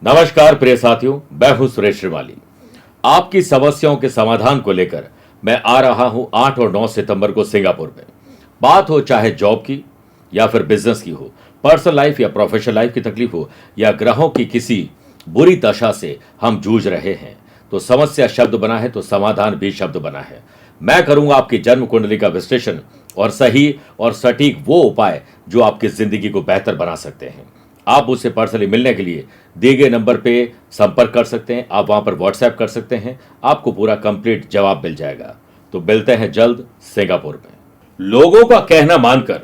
नमस्कार प्रिय साथियों, मैं हूं सुरेश श्रीमाली। आपकी समस्याओं के समाधान को लेकर मैं आ रहा हूं 8 और 9 सितंबर को सिंगापुर में। बात हो चाहे जॉब की या फिर बिजनेस की हो, पर्सनल लाइफ या प्रोफेशनल लाइफ की तकलीफ हो, या ग्रहों की किसी बुरी दशा से हम जूझ रहे हैं, तो समस्या शब्द बना है तो समाधान भी शब्द बना है। मैं करूंगा आपकी जन्म कुंडली का विश्लेषण और सही और सटीक वो उपाय जो आपकी जिंदगी को बेहतर बना सकते हैं। आप मुझसे पर्सनली मिलने के लिए दिए गए नंबर पे संपर्क कर सकते हैं। आप वहां पर व्हाट्सएप कर सकते हैं, आपको पूरा कंप्लीट जवाब मिल जाएगा। तो मिलते हैं जल्द सिंगापुर में। लोगों का कहना मानकर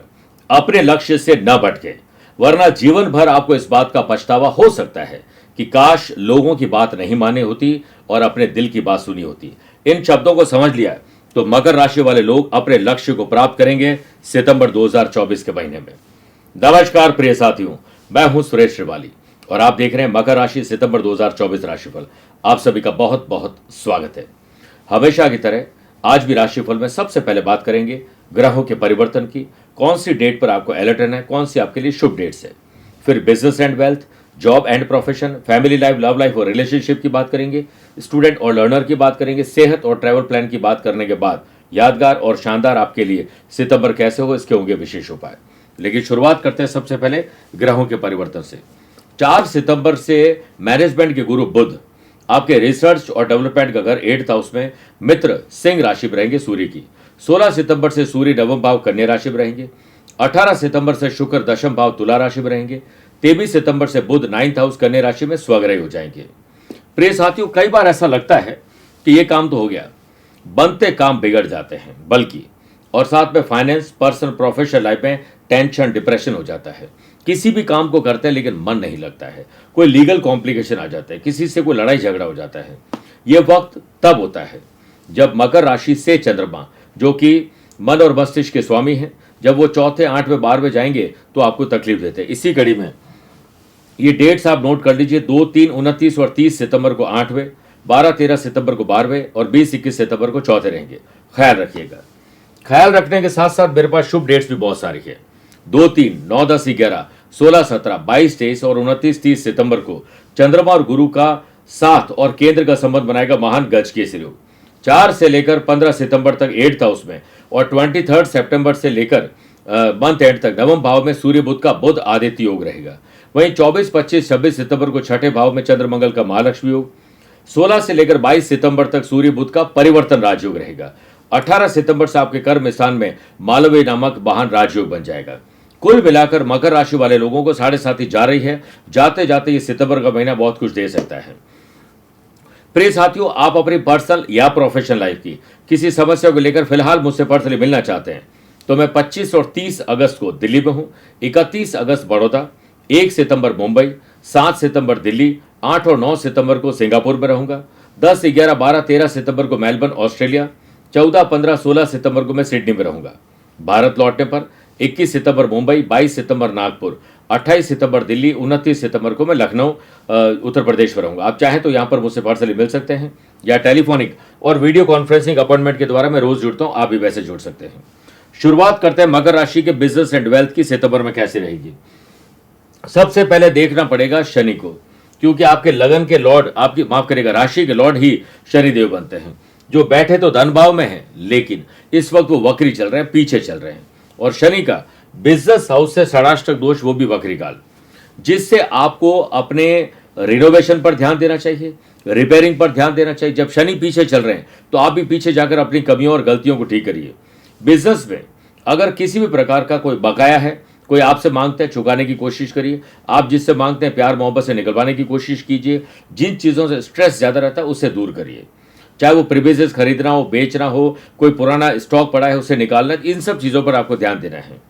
अपने लक्ष्य से न भटके, वरना जीवन भर आपको इस बात का पछतावा हो सकता है कि काश लोगों की बात नहीं मानी होती और अपने दिल की बात सुनी होती। इन शब्दों को समझ लिया तो मकर राशि वाले लोग अपने लक्ष्य को प्राप्त करेंगे सितंबर 2024 के महीने में। नमस्कार प्रिय साथियों, मैं हूं सुरेश श्रीमाली और आप देख रहे हैं मकर राशि सितंबर 2024 राशिफल। आप सभी का बहुत बहुत स्वागत है। हमेशा की तरह आज भी राशिफल में सबसे पहले बात करेंगे ग्रहों के परिवर्तन की। कौन सी डेट पर आपको अलर्ट रहना है, कौन सी आपके लिए शुभ डेट्स है। फिर business and wealth, job and profession, family life, love life और रिलेशनशिप की बात करेंगे, स्टूडेंट और लर्नर की बात करेंगे, सेहत और ट्रैवल प्लान की बात करने के बाद यादगार और शानदार आपके लिए सितंबर कैसे हो, इसके होंगे विशेष उपाय। लेकिन शुरुआत करते हैं सबसे पहले ग्रहों के परिवर्तन से। 4 सितंबर से मैनेजमेंट के गुरु बुध आपके रिसर्च और डेवलपमेंट का घर 8th हाउस में मित्र सिंह राशि में रहेंगे सूर्य की। 16 सितंबर से सूर्य नवम भाव कन्या राशि में रहेंगे। 18 सितंबर से शुक्र दशम भाव तुला राशि में रहेंगे। 23 सितंबर से बुध 9th हाउस कन्या राशि में स्वग्रही हो जाएंगे। प्रिय साथियों, कई बार ऐसा लगता है कि ये काम तो हो गया, बनते काम बिगड़ जाते हैं, बल्कि और साथ में फाइनेंस, पर्सनल, प्रोफेशनल लाइफ में टेंशन, डिप्रेशन हो जाता है। किसी भी काम को करते हैं लेकिन मन नहीं लगता है, कोई लीगल कॉम्प्लिकेशन आ जाता है, किसी से कोई लड़ाई झगड़ा हो जाता है। यह वक्त तब होता है जब मकर राशि से चंद्रमा, जो कि मन और मस्तिष्क के स्वामी हैं, जब वो 4th, 8वें, 12वें जाएंगे तो आपको तकलीफ देते हैं। इसी कड़ी में ये डेट्स आप नोट कर लीजिए। 2, 3, 29 और 30 सितंबर को 8वें, 12, 13 सितंबर को 12वें और 20, 21 सितंबर को 4थे रहेंगे। ख्याल रखिएगा। ख्याल रखने के साथ साथ मेरे पास शुभ डेट्स भी बहुत सारी है। 2, 3, 9, 10, 11, 16, 17, 22, 23 और 29, 30 सितंबर को चंद्रमा और गुरु का साथ और केंद्र का संबंध बनाएगा महान गज केसरी योग। 4 से लेकर 15 सितंबर तक 8th हाउस में और 23 सितंबर से लेकर मंथ एंड तक नवम भाव में सूर्य बुध का बुध आदित्य योग रहेगा। वहीं 24, 25, 26 सितंबर को 6ठे भाव में चंद्र मंगल का महालक्ष्मी योग। 16 से लेकर 22 सितंबर तक सूर्य बुध का परिवर्तन राजयोग रहेगा। 18 सितंबर से आपके कर्म स्थान में मालवीय नामक वाहन राजयोग बन जाएगा। कुल मिलाकर मकर राशि वाले लोगों को 7.5 जा रही है। जाते जाते ये सितंबर का महीना बहुत कुछ दे सकता है। प्रिय साथियों, आप अपनी पर्सनल या प्रोफेशनल लाइफ की किसी समस्या को लेकर फिलहाल मुझसे पर्सनली मिलना चाहते हैं तो मैं 25 और 30 अगस्त को दिल्ली में हूं, 31 अगस्त बड़ौदा, 1 सितंबर मुंबई, 7 सितंबर दिल्ली, 8 और 9 सितंबर को सिंगापुर में रहूंगा, 10, 11, 12, 13 सितंबर को मेलबर्न ऑस्ट्रेलिया, 14, 15, 16 सितंबर को मैं सिडनी में रहूंगा। भारत लौटने पर 21 सितंबर मुंबई, 22 सितंबर नागपुर, 28 सितंबर दिल्ली, 29 सितंबर को मैं लखनऊ उत्तर प्रदेश में रहूंगा। आप चाहें तो यहां पर मुझसे पर्सनली मिल सकते हैं या टेलीफोनिक और वीडियो कॉन्फ्रेंसिंग अपॉइंटमेंट के द्वारा मैं रोज जुड़ता हूं, आप भी वैसे जुड़ सकते हैं। शुरुआत करते हैं मकर राशि के बिजनेस एंड वेल्थ की सितंबर में कैसी रहेगी। सबसे पहले देखना पड़ेगा शनि को, क्योंकि आपके लगन के लॉर्ड, आपकी माफ करेगा राशि के लॉर्ड ही शनिदेव बनते हैं, जो बैठे तो धन भाव में हैं लेकिन इस वक्त वो वक्री चल रहे हैं, पीछे चल रहे हैं। और शनि का बिजनेस हाउस से षडाष्टक दोष, वो भी वक्री काल, जिससे आपको अपने रिनोवेशन पर ध्यान देना चाहिए, रिपेयरिंग पर ध्यान देना चाहिए। जब शनि पीछे चल रहे हैं तो आप भी पीछे जाकर अपनी कमियों और गलतियों को ठीक करिए। बिजनेस में अगर किसी भी प्रकार का कोई बकाया है, कोई आपसे मांगते हैं, चुकाने की कोशिश करिए। आप जिससे मांगते हैं प्यार मोहब्बत से निकलवाने की कोशिश कीजिए। जिन चीज़ों से स्ट्रेस ज़्यादा रहता है उससे दूर करिए, चाहे वो प्रीमिसेस खरीदना हो, बेचना हो, कोई पुराना स्टॉक पड़ा है उसे निकालना, इन सब चीज़ों पर आपको ध्यान देना है।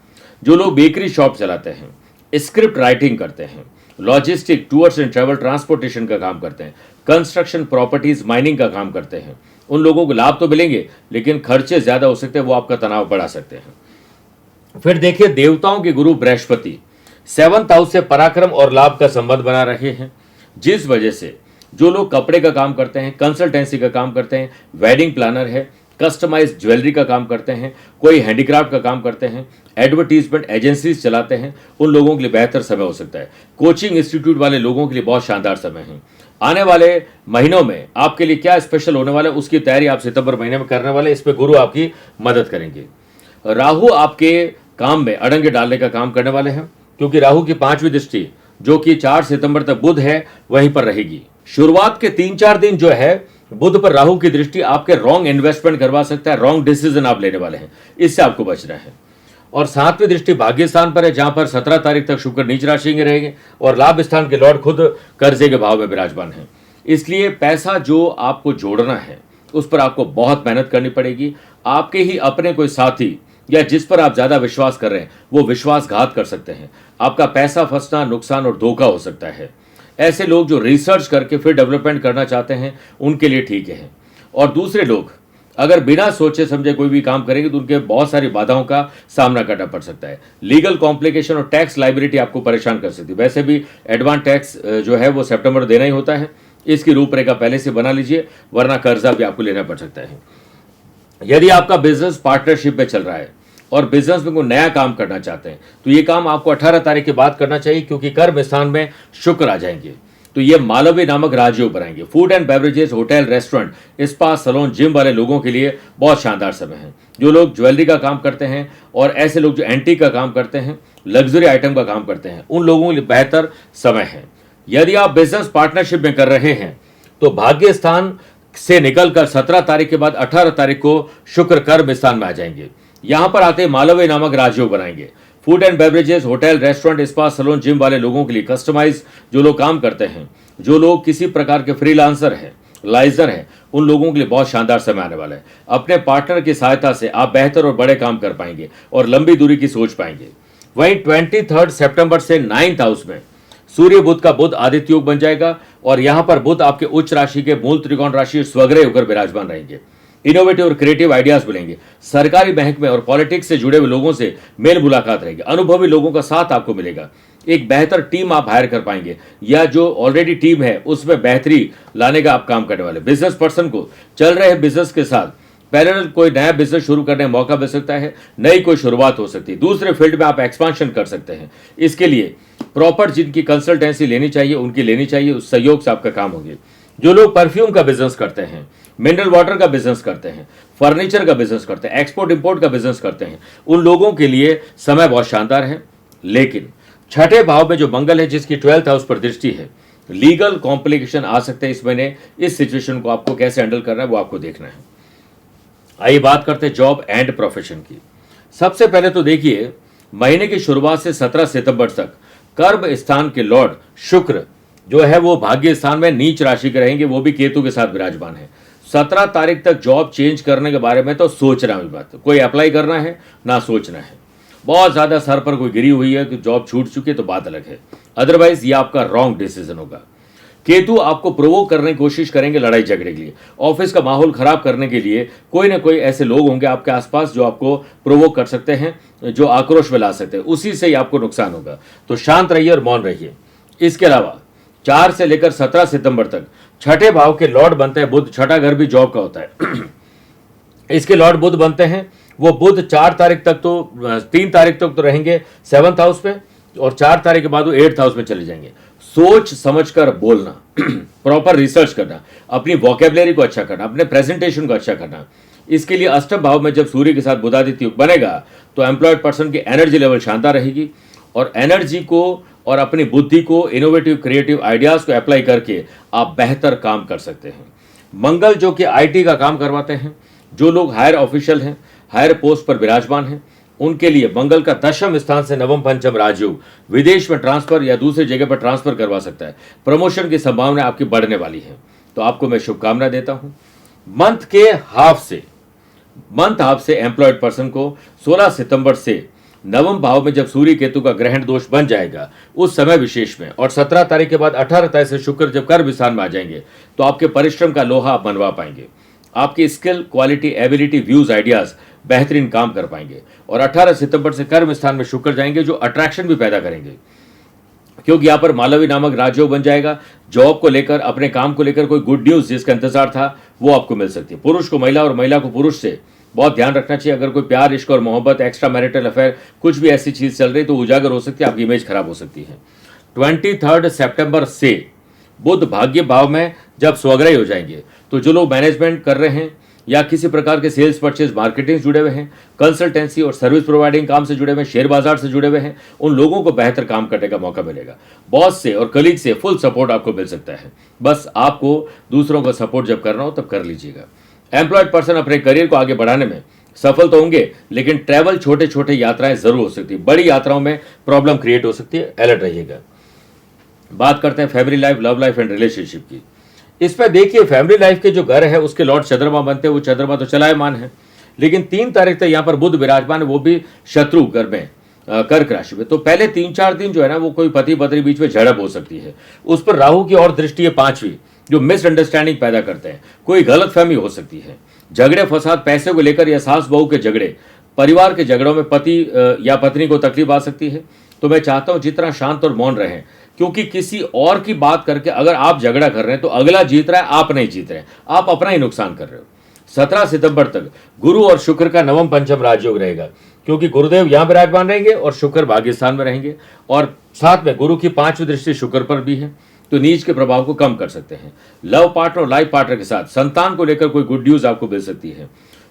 जो लोग बेकरी शॉप चलाते हैं, स्क्रिप्ट राइटिंग करते हैं, logistic, tours and travel, transportation का काम करते हैं, कंस्ट्रक्शन, प्रॉपर्टीज, माइनिंग का काम करते हैं, उन लोगों को लाभ तो मिलेंगे लेकिन खर्चे ज़्यादा हो सकते हैं, वो आपका तनाव बढ़ा सकते हैं। फिर देखिए, देवताओं के गुरु बृहस्पति 7th हाउस से पराक्रम और लाभ का संबंध बना रहे हैं, जिस वजह से जो लोग कपड़े का काम करते हैं, कंसल्टेंसी का काम करते हैं, वेडिंग प्लानर है, कस्टमाइज ज्वेलरी का काम करते हैं, कोई हैंडीक्राफ्ट का काम करते हैं, एडवर्टीजमेंट एजेंसीज चलाते हैं, उन लोगों के लिए बेहतर समय हो सकता है। कोचिंग इंस्टीट्यूट वाले लोगों के लिए बहुत शानदार समय है। आने वाले महीनों में आपके लिए क्या स्पेशल होने वाला है उसकी तैयारी आप सितंबर महीने में करने वाले, इस पे गुरु आपकी मदद करेंगे। राहु आपके काम में अड़ंगे डालने का काम करने वाले हैं, क्योंकि राहु की 5वीं दृष्टि जो कि 4 सितंबर तक बुध है वहीं पर रहेगी। शुरुआत के 3-4 दिन जो है बुध पर राहु की दृष्टि आपके रॉन्ग इन्वेस्टमेंट करवा सकता है, रॉन्ग डिसीजन आप लेने वाले हैं, इससे आपको बचना है। और 7वीं दृष्टि भाग्य स्थान पर है, जहां पर 17 तारीख तक शुक्र नीच राशि में रहेंगे और लाभ स्थान के लॉर्ड खुद कर्जे के भाव में विराजमान है। इसलिए पैसा जो आपको जोड़ना है उस पर आपको बहुत मेहनत करनी पड़ेगी। आपके ही अपने कोई साथी या जिस पर आप ज्यादा विश्वास कर रहे हैं वो विश्वासघात कर सकते हैं, आपका पैसा फंसना, नुकसान और धोखा हो सकता है। ऐसे लोग जो रिसर्च करके फिर डेवलपमेंट करना चाहते हैं उनके लिए ठीक है। और दूसरे लोग अगर बिना सोचे समझे कोई भी काम करेंगे तो उनके बहुत सारी बाधाओं का सामना करना पड़ सकता है। लीगल कॉम्प्लिकेशन और टैक्स लाइबिलिटी आपको परेशान कर सकती है। वैसे भी एडवांस टैक्स जो है वो सितंबर देना ही होता है, इसकी रूपरेखा पहले से बना लीजिए, वरना कर्जा भी आपको लेना पड़ सकता है। यदि आपका बिजनेस पार्टनरशिप में चल रहा है और बिजनेस में कोई नया काम करना चाहते हैं तो ये काम आपको 18 तारीख के बाद करना चाहिए, क्योंकि कर्म स्थान में शुक्र आ जाएंगे। तो ये मालवी नामक राजयोग बनाएंगे। Food and beverages, hotel, restaurant, spa, salon, gym वाले लोगों के लिए बहुत शानदार समय है। जो लोग ज्वेलरी का काम करते हैं और ऐसे लोग जो एंटीक का काम करते हैं, लग्जरी आइटम का काम करते हैं, उन लोगों के लिए बेहतर समय है। यदि आप बिजनेस पार्टनरशिप में कर रहे हैं तो भाग्य स्थान से निकलकर 17 तारीख के बाद 18 तारीख को शुक्र कर्म स्थान में आ जाएंगे। यहां पर आते मालवी नामक राजयोग बनाएंगे। Food and beverages, hotel, restaurant, spa, salon, gym वाले लोगों के लिए कस्टमाइज जो लोग काम करते हैं, जो लोग किसी प्रकार के फ्रीलांसर हैं, लाइजर हैं, उन लोगों के लिए बहुत शानदार समय आने वाला है। अपने पार्टनर की सहायता से आप बेहतर और बड़े काम कर पाएंगे और लंबी दूरी की सोच पाएंगे। वहीं 23 सितंबर से 9th हाउस में सूर्य बुध का बुध आदित्य योग बन जाएगा और यहां पर बुध आपके उच्च राशि के मूल त्रिकोण राशि स्वग्रह होकर विराजमान रहेंगे। इनोवेटिव और क्रिएटिव आइडियाज मिलेंगे। सरकारी महकमे और पॉलिटिक्स से जुड़े हुए लोगों से मेल मुलाकात रहेगी। अनुभवी लोगों का साथ आपको मिलेगा। एक बेहतर टीम आप हायर कर पाएंगे या जो ऑलरेडी टीम है उसमें बेहतरी लाने का आप काम करने वाले। बिजनेस पर्सन को चल रहे बिजनेस के साथ पैरेलल कोई नया बिजनेस शुरू करने का मौका मिल सकता है, नई कोई शुरुआत हो सकती है, दूसरे फील्ड में आप एक्सपांशन कर सकते हैं। इसके लिए प्रॉपर जिनकी कंसल्टेंसी लेनी चाहिए उनकी लेनी चाहिए, उस सहयोग से आपका काम होगी। जो लोग परफ्यूम का बिजनेस करते हैं, मिनरल वाटर का बिजनेस करते हैं, फर्नीचर का बिजनेस करते हैं, एक्सपोर्ट इंपोर्ट का बिजनेस करते हैं, उन लोगों के लिए समय बहुत शानदार है। लेकिन 6ठे भाव में जो मंगल है जिसकी 12th हाउस पर दृष्टि है, लीगल कॉम्प्लिकेशन आ सकते हैं इस महीने। इस सिचुएशन को आपको कैसे हैंडल करना है वो आपको देखना है। आइए बात करते हैं जॉब एंड प्रोफेशन की। सबसे पहले तो देखिए महीने की शुरुआत से 17 सितंबर तक कर्म स्थान के लॉर्ड शुक्र जो है वो भाग्य स्थान में नीच राशि के रहेंगे, वो भी केतु के साथ विराजमान है। 17 तारीख तक जॉब चेंज करने के बारे में तो सोचना भी बात, कोई अप्लाई करना है ना सोचना है। बहुत ज्यादा सर पर कोई गिरी हुई है कि जॉब छूट चुकी है तो बात अलग है, अदरवाइज ये आपका रॉन्ग डिसीजन होगा। केतु आपको प्रोवोक करने की कोशिश करेंगे लड़ाई झगड़े के लिए, ऑफिस का माहौल खराब करने के लिए कोई ना कोई ऐसे लोग होंगे आपके आसपास जो आपको प्रोवोक कर सकते हैं, जो आक्रोश में ला सकते हैं, उसी से ही आपको नुकसान होगा। तो शांत रहिए और मौन रहिए। इसके अलावा 4 से लेकर 17 सितंबर तक 6ठे भाव के लॉर्ड बनते हैं बुध। 6ठा घर भी जॉब का होता है इसके लॉर्ड बुध बनते हैं। वो बुध 4 तारीख तक तो 3 तारीख तक तो रहेंगे 7th हाउस पे और 4 तारीख के बाद वो 8th हाउस में चले जाएंगे। सोच समझकर बोलना, प्रॉपर रिसर्च करना, अपनी वोकेबलरी को अच्छा करना, अपने प्रेजेंटेशन को अच्छा करना। इसके लिए अष्टम भाव में जब सूर्य के साथ बुधादित्य योग बनेगा तो एम्प्लॉयड पर्सन की एनर्जी लेवल शानदार रहेगी और एनर्जी को और अपनी बुद्धि को, इनोवेटिव क्रिएटिव आइडियाज को अप्लाई करके आप बेहतर काम कर सकते हैं। मंगल जो कि आईटी का काम करवाते हैं, जो लोग हायर ऑफिशियल हैं, हायर पोस्ट पर विराजमान हैं, उनके लिए मंगल का 10th स्थान से 9th पंचम राजयोग विदेश में ट्रांसफर या दूसरी जगह पर ट्रांसफर करवा सकता है। प्रमोशन की संभावना आपकी बढ़ने वाली है, तो आपको मैं शुभकामना देता हूं। मंथ हाफ से एम्प्लॉयड पर्सन को 16 सितंबर से 9वें भाव में जब सूर्य केतु का ग्रहण दोष बन जाएगा उस समय विशेष में, और 17 तारीख के बाद 18 तारीख से शुक्र जब कर्म स्थान में आ जाएंगे तो आपके परिश्रम का लोहा आप बनवा पाएंगे। आपकी skill, quality, ability, views, ideas बेहतरीन काम कर पाएंगे। और 18 सितंबर से कर्म स्थान में शुक्र जाएंगे जो अट्रैक्शन भी पैदा करेंगे। क्योंकि यहाँ पर मालवी नामक राजयोग बन जाएगा। जॉब को लेकर, अपने काम को लेकर कोई गुड न्यूज जिसका इंतजार था वो आपको मिल सकती है। पुरुष को महिला और महिला को पुरुष से बहुत ध्यान रखना चाहिए। अगर कोई प्यार, इश्क और मोहब्बत, एक्स्ट्रा मैरिटल अफेयर, कुछ भी ऐसी चीज चल रही तो उजागर हो सकती है, आपकी इमेज खराब हो सकती है। 23 सितंबर से बुध भाग्य भाव में जब स्वग्रही हो जाएंगे तो जो लोग मैनेजमेंट कर रहे हैं या किसी प्रकार के सेल्स, परचेज, मार्केटिंग से जुड़े हुए हैं, कंसल्टेंसी और सर्विस प्रोवाइडिंग काम से जुड़े हुए हैं, शेयर बाजार से जुड़े हुए हैं, उन लोगों को बेहतर काम करने का मौका मिलेगा। बॉस से और कलीग से फुल सपोर्ट आपको मिल सकता है। बस आपको दूसरों का सपोर्ट जब करना हो तब कर लीजिएगा। एम्प्लॉयड पर्सन अपने करियर को आगे बढ़ाने में सफल तो होंगे, लेकिन ट्रैवल, छोटे छोटे यात्राएं जरूर हो सकती है। बड़ी यात्राओं में प्रॉब्लम क्रिएट हो सकती है, अलर्ट रहिएगा। बात करते हैं family life, love life and relationship की। इस पर देखिए, फैमिली लाइफ के जो घर है उसके लॉर्ड चंद्रमा बनते हैं। वो चंद्रमा तो चलायमान है, लेकिन 3 तारीख तक यहाँ पर बुध विराजमान है, वो भी शत्रु घर में, कर्क राशि में। तो पहले 3-4 दिन जो है ना, वो कोई पति पत्नी बीच में झड़प हो सकती है। उस पर राहु की और दृष्टि है 5वीं, जो मिसअंडरस्टैंडिंग पैदा करते हैं। कोई गलतफहमी हो सकती है, झगड़े फसाद, पैसे को लेकर या सास बहू के झगड़े, परिवार के झगड़ों में पति या पत्नी को तकलीफ आ सकती है। तो मैं चाहता हूं जितना शांत और मौन रहें, क्योंकि किसी और की बात करके अगर आप झगड़ा कर रहे हैं तो अगला जीत रहा है, आप नहीं जीत रहे हैं, आप अपना ही नुकसान कर रहे हो। 17 सितंबर तक गुरु और शुक्र का नवम पंचम राजयोग रहेगा, क्योंकि गुरुदेव यहां विराजमान रहेंगे और शुक्र भाग्य स्थान में रहेंगे, और साथ में गुरु की 5वीं दृष्टि शुक्र पर भी है, तो नीच के प्रभाव को कम कर सकते हैं। लव पार्टनर और लाइफ पार्टनर के साथ संतान को लेकर कोई गुड न्यूज आपको मिल सकती है।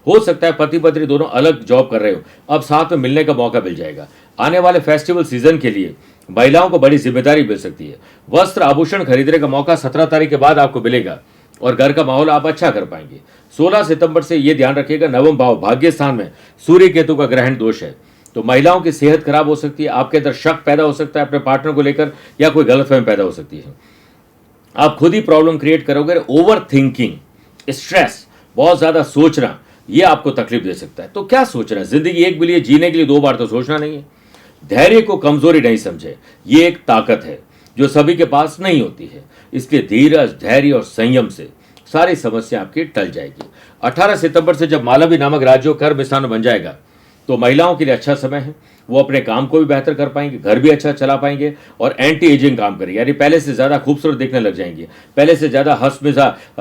हो सकता है पति पत्नी दोनों अलग जॉब कर रहे हो, अब साथ में मिलने का मौका मिल जाएगा। आने वाले फेस्टिवल सीजन के लिए महिलाओं को बड़ी जिम्मेदारी मिल सकती है। वस्त्र आभूषण खरीदने का मौका 17 तारीख के बाद आपको मिलेगा और घर का माहौल आप अच्छा कर पाएंगे। 16 सितंबर से यह ध्यान रखिएगा, नवम भाव भाग्य स्थान में सूर्य केतु का ग्रहण दोष है, तो महिलाओं की सेहत खराब हो सकती है। आपके अंदर शक पैदा हो सकता है अपने पार्टनर को लेकर, या कोई गलतफहमी पैदा हो सकती है। आप खुद ही प्रॉब्लम क्रिएट करोगे। ओवर थिंकिंग, स्ट्रेस, बहुत ज्यादा सोचना, यह आपको तकलीफ दे सकता है। तो क्या सोचना है, जिंदगी एक मिली है, जीने के लिए 2 बार तो सोचना नहीं है। धैर्य को कमजोरी नहीं समझे, ये एक ताकत है जो सभी के पास नहीं होती है। इसलिए धीरज, धैर्य और संयम से सारी समस्या आपकी टल जाएगी। 18 सितंबर से जब मालवी नामक राजयोग कर्म स्थान बन जाएगा तो महिलाओं के लिए अच्छा समय है। वो अपने काम को भी बेहतर कर पाएंगे, घर भी अच्छा चला पाएंगे और एंटी एजिंग काम करेंगे, यानी पहले से ज्यादा खूबसूरत दिखने लग जाएंगे। पहले से ज्यादा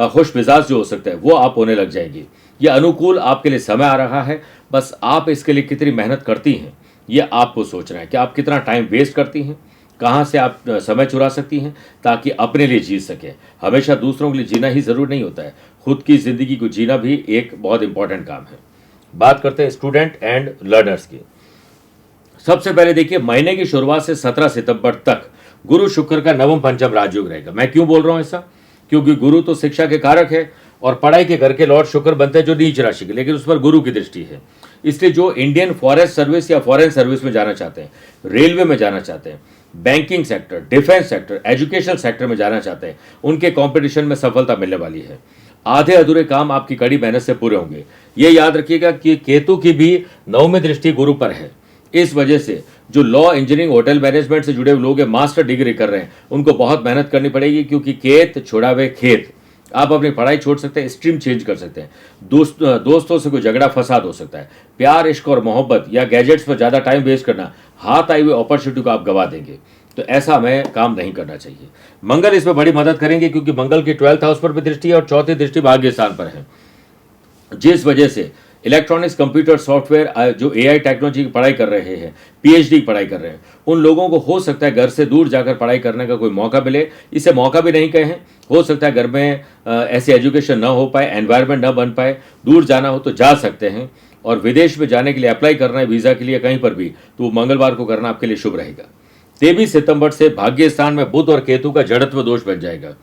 खुश मिजाज जो हो सकता है वो आप होने लग जाएंगे। ये अनुकूल आपके लिए समय आ रहा है। बस आप इसके लिए कितनी मेहनत करती हैं ये आपको सोचना है कि आप कितना टाइम वेस्ट करती हैं, कहाँ से आप समय चुरा सकती हैं ताकि अपने लिए जी सकें। हमेशा दूसरों के लिए जीना ही जरूर नहीं होता है, खुद की जिंदगी को जीना भी एक बहुत इंपॉर्टेंट काम है। बात करते हैं स्टूडेंट एंड लर्नर्स की। सबसे पहले देखिए, महीने की शुरुआत से 17 सितंबर तक गुरु शुक्र का नवम पंचम राजयोग रहेगा। मैं क्यों बोल रहा हूं ऐसा, क्योंकि गुरु तो शिक्षा के कारक है और पढ़ाई के घर के लॉर्ड शुक्र बनते हैं जो नीच राशि के, लेकिन उस पर गुरु की दृष्टि है। इसलिए जो इंडियन फॉरेस्ट सर्विस या फॉरेन सर्विस में जाना चाहते हैं, रेलवे में जाना चाहते हैं, banking sector, defence sector, education sector में जाना चाहते हैं, उनके कंपटीशन में सफलता मिलने वाली है। आधे अधूरे काम आपकी कड़ी मेहनत से पूरे होंगे। ये याद रखिएगा कि केतु की भी 9वीं दृष्टि गुरु पर है। इस वजह से जो लॉ, इंजीनियरिंग, होटल मैनेजमेंट से जुड़े लोग हैं, मास्टर डिग्री कर रहे हैं, उनको बहुत मेहनत करनी पड़ेगी, क्योंकि केत छुड़ावे खेत। आप अपनी पढ़ाई छोड़ सकते हैं, स्ट्रीम चेंज कर सकते हैं, दोस्तों से कोई झगड़ा फसाद हो सकता है। प्यार, इश्क और मोहब्बत या गैजेट्स पर ज्यादा टाइम वेस्ट करना, हाथ आई हुई अपॉर्चुनिटी को आप गवा देंगे। तो ऐसा हमें काम नहीं करना चाहिए। मंगल इसमें बड़ी मदद करेंगे, क्योंकि मंगल की 12th हाउस पर भी दृष्टि है और 4थी दृष्टि भाग्य स्थान पर है, जिस वजह से इलेक्ट्रॉनिक्स, कंप्यूटर, सॉफ्टवेयर, जो एआई टेक्नोलॉजी की पढ़ाई कर रहे हैं, पीएचडी की पढ़ाई कर रहे हैं, उन लोगों को हो सकता है घर से दूर जाकर पढ़ाई करने का कोई मौका मिले। इसे मौका भी नहीं कहें, हो सकता है घर में ऐसी एजुकेशन ना हो पाए, एनवायरनमेंट ना बन पाए, दूर जाना हो तो जा सकते हैं। और विदेश में जाने के लिए अप्लाई करना है वीजा के लिए कहीं पर भी, तो वो मंगलवार को करना आपके लिए शुभ रहेगा। 23 सितंबर से भाग्य स्थान में बुध और केतु का जड़त्व दोष बन जाएगा,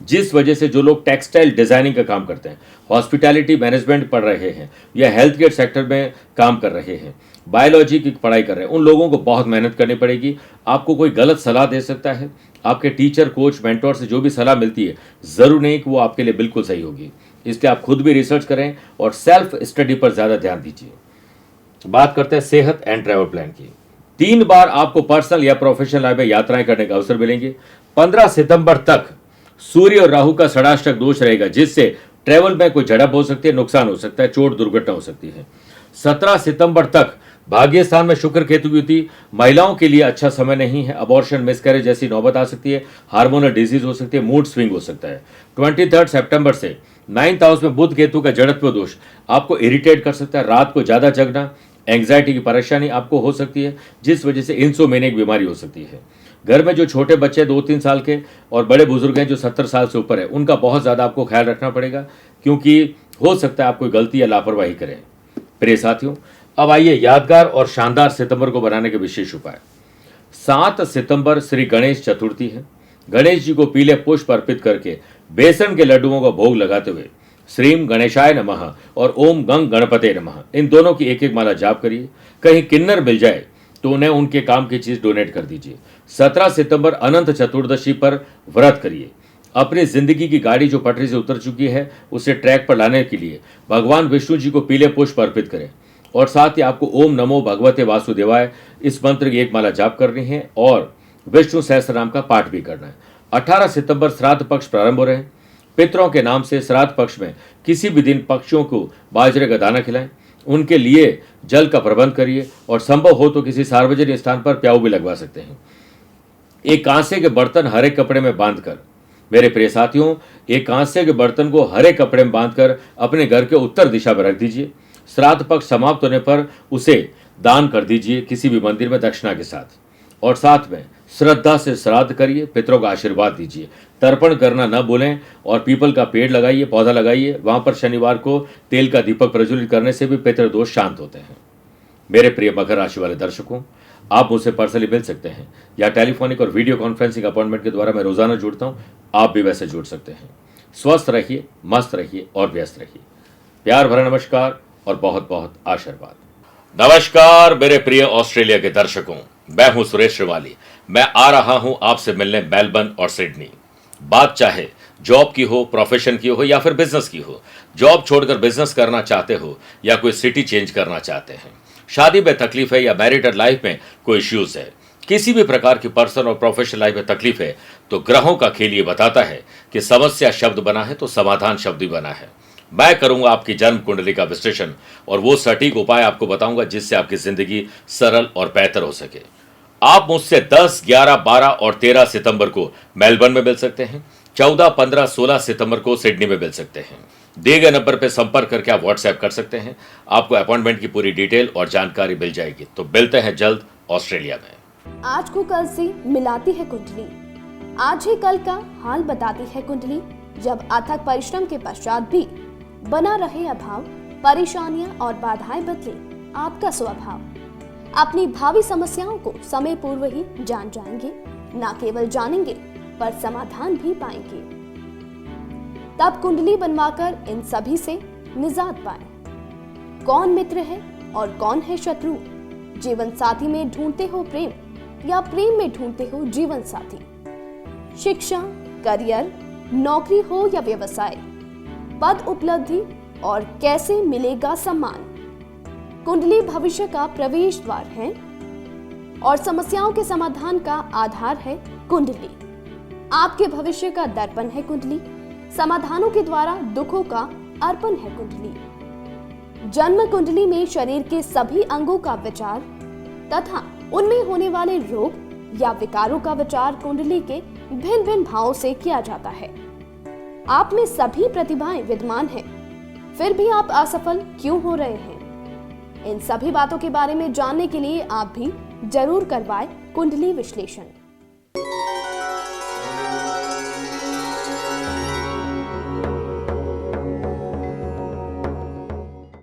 जिस वजह से जो लोग टेक्सटाइल डिजाइनिंग का काम करते हैं, हॉस्पिटैलिटी मैनेजमेंट पढ़ रहे हैं या हेल्थ केयर सेक्टर में काम कर रहे हैं, बायोलॉजी की पढ़ाई कर रहे हैं, उन लोगों को बहुत मेहनत करनी पड़ेगी। आपको कोई गलत सलाह दे सकता है, आपके टीचर, कोच, मेंटोर से जो भी सलाह मिलती है जरूर नहीं कि वो आपके लिए बिल्कुल सही होगी। इसलिए आप खुद भी रिसर्च करें और सेल्फ स्टडी पर ज्यादा ध्यान दीजिए। बात करते हैं सेहत एंड ट्रैवल प्लान की। 3 बार आपको पर्सनल या प्रोफेशनल लाइफ में यात्राएं करने का अवसर मिलेंगे। 15 सितंबर तक सूर्य और राहु का षडाष्टक दोष रहेगा, जिससे ट्रैवल में कोई झड़प हो सकती है, नुकसान हो सकता है, चोट दुर्घटना हो सकती है। 17 सितंबर तक भाग्य स्थान में शुक्र केतु की युति महिलाओं के लिए अच्छा समय नहीं है। अबॉर्शन, मिसकैरेज जैसी नौबत आ सकती है। हार्मोनल डिजीज हो सकती है। मूड स्विंग हो सकता है। 23 सितंबर से 9th हाउस में बुध केतु का जड़त्व दोष आपको इरिटेट कर सकता है। रात को ज्यादा जगना, एंग्जाइटी की परेशानी आपको हो सकती है, जिस वजह से इंसोमेनिया की बीमारी हो सकती है। घर में जो छोटे बच्चे 2-3 साल के और बड़े बुजुर्ग हैं जो 70 साल से ऊपर है, उनका बहुत ज्यादा आपको ख्याल रखना पड़ेगा, क्योंकि हो सकता है आप कोई गलती या लापरवाही करें। प्रिय साथियों, अब आइए यादगार और शानदार सितंबर को बनाने के विशेष उपाय। 7 सितंबर श्री गणेश चतुर्थी है। गणेश जी को पीले पुष्प अर्पित करके बेसन के लड्डुओं का भोग लगाते हुए श्रीम गणेशाय नमः और ओम गंग गणपते नमः, इन दोनों की एक एक माला जाप करिए। कहीं किन्नर मिल जाए तो उन्हें उनके काम की चीज डोनेट कर दीजिए। 17 सितंबर अनंत चतुर्दशी पर व्रत करिए। अपनी जिंदगी की गाड़ी जो पटरी से उतर चुकी है उसे ट्रैक पर लाने के लिए भगवान विष्णु जी को पीले पुष्प अर्पित करें और साथ ही आपको ओम नमो भगवते वासुदेवाय इस मंत्र की एक माला जाप करनी है और विष्णु सहस्त्र नाम का पाठ भी करना है। 18 सितंबर श्राद्ध पक्ष प्रारंभ हो रहे हैं। पितरों के नाम से श्राद्ध पक्ष में किसी भी दिन पक्षियों को बाजरे का दाना खिलाएं, उनके लिए जल का प्रबंध करिए और संभव हो तो किसी सार्वजनिक स्थान पर प्याऊ भी लगवा सकते हैं। एक कांसे के बर्तन हरे कपड़े में बांधकर, मेरे प्रिय साथियों, एक कांसे के बर्तन को हरे कपड़े में बांधकर अपने घर के उत्तर दिशा में रख दीजिए। श्राद्ध पक्ष समाप्त होने पर उसे दान कर दीजिए किसी भी मंदिर में दक्षिणा के साथ, और साथ में श्रद्धा से श्राद्ध करिए, पितरों का आशीर्वाद दीजिए। तर्पण करना न भूलें और पीपल का पेड़ लगाइए, पौधा लगाइए। वहां पर शनिवार को तेल का दीपक प्रज्वलित करने से भी पितृदोष शांत होते हैं। मेरे प्रिय मकर राशि वाले दर्शकों, आप मुझसे पर्सनली मिल सकते हैं या टेलीफोनिक और वीडियो कॉन्फ्रेंसिंग अपॉइंटमेंट के द्वारा मैं रोजाना जुड़ता हूं। आप भी वैसे जुड़ सकते हैं। स्वस्थ रहिए, मस्त रहिए और व्यस्त रहिए। प्यार भरा नमस्कार और बहुत बहुत आशीर्वाद। नमस्कार मेरे प्रिय ऑस्ट्रेलिया के दर्शकों, मैं हूं सुरेश श्रीवाली। मैं आ रहा हूं आपसे मिलने मेलबर्न और सिडनी। बात चाहे जॉब की हो, प्रोफेशन की हो या फिर बिजनेस की हो। जॉब छोड़कर बिजनेस करना चाहते हो या कोई सिटी चेंज करना चाहते हैं, शादी में तकलीफ है या मैरिटल लाइफ में कोई इश्यूज है, किसी भी प्रकार की पर्सनल और प्रोफेशनल लाइफ में तकलीफ है, तो ग्रहों का खेल ये बताता है कि समस्या शब्द बना है तो समाधान शब्द भी बना है। मैं करूंगा आपकी जन्म कुंडली का विश्लेषण और वो सटीक उपाय आपको बताऊंगा जिससे आपकी जिंदगी सरल और बेहतर हो सके। आप मुझसे 10, 11, 12 और 13 सितंबर को मेलबर्न में मिल सकते हैं। 14, 15, 16 सितंबर को सिडनी में मिल सकते हैं। दिए गए नंबर पर संपर्क करके आप व्हाट्सएप कर सकते हैं। आपको अपॉइंटमेंट की पूरी डिटेल और जानकारी मिल जाएगी। तो मिलते हैं जल्द ऑस्ट्रेलिया में। आज को कल से मिलाती है कुंडली, आज ही कल का हाल बताती है कुंडली। जब अथक परिश्रम के पश्चात भी बना रहे अभाव, परेशानियां और बाधाएं बदले आपका स्वभाव, अपनी भावी समस्याओं को समय पूर्व ही जान जाएंगे। न केवल जानेंगे पर समाधान भी पाएंगे। तब कुंडली बनवाकर इन सभी से निजात पाएं। कौन मित्र है और कौन है शत्रु? जीवन साथी में ढूंढते हो प्रेम या प्रेम में ढूंढते हो जीवन साथी? शिक्षा, करियर, नौकरी हो या व्यवसाय, पद उपलब्धि और कैसे मिलेगा सम्मान? कुंडली भविष्य का प्रवेश द्वार है और समस्याओं के समाधान का आधार है कुंडली। आपके भविष्य का दर्पण है कुंडली। समाधानों के द्वारा दुखों का अर्पण है कुंडली। जन्म कुंडली में शरीर के सभी अंगों का विचार तथा उनमें होने वाले रोग या विकारों का विचार कुंडली के भिन्न भिन्न भावों से किया जाता है। आप में सभी प्रतिभाएं विद्यमान हैं, फिर भी आप असफल क्यों हो रहे हैं? इन सभी बातों के बारे में जानने के लिए आप भी जरूर करवाएं कुंडली विश्लेषण।